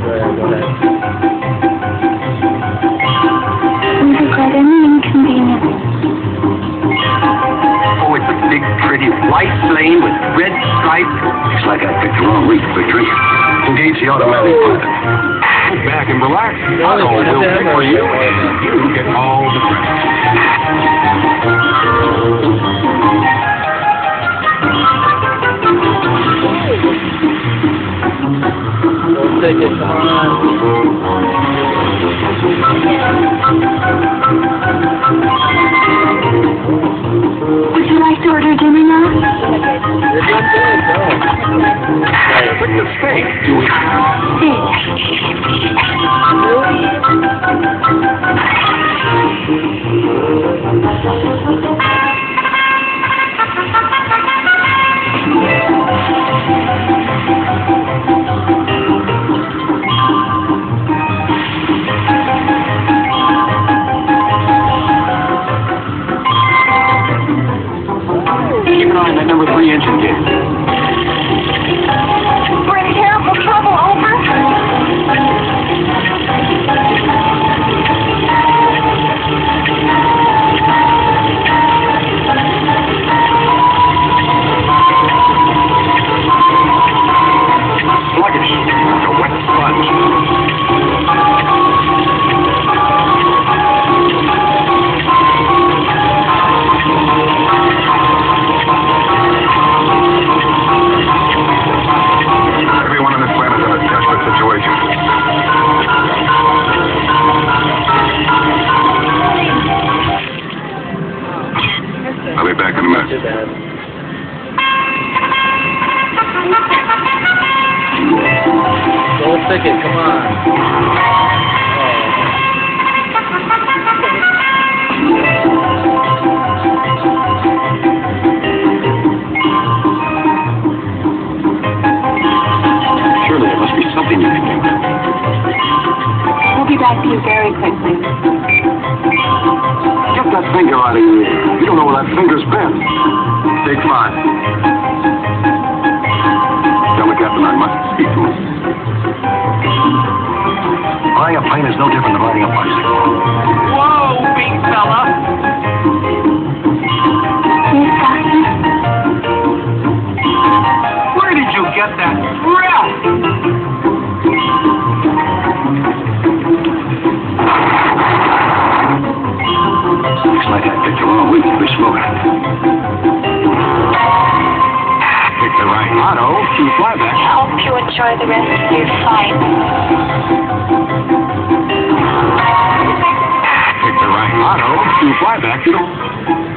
Go ahead. We've got any inconvenience. Oh, it's a big, pretty white plane with red stripes. Looks like I picked the wrong week for tree. Engage the automatic pilot. Sit back and relax. Otto will pick for you, and you get all the credit. Go take it, come on. Would you like to order dinner now? You're doing good, go. Pick the steak. Keep an eye on that number 3 engine gate. We're in terrible trouble, over. Sluggish. Like a wet sponge. Everyone on this planet is in a desperate situation. I'll be back in a minute. Too bad. Go take it, come on. Surely there must be something you can do. We'll be back to you very quickly. Get that finger out of your ear. You don't know where that finger's been. Stay fine. Tell the captain I must speak to him. Buying a plane is no different than riding a bicycle. Whoa, big fella! Yes, Doctor? Where did you get that breath? Looks like I picked the wrong week to be smoking. Picked the right auto to fly back. Hope you enjoy the rest of your flight. Picked the right auto to fly back to the...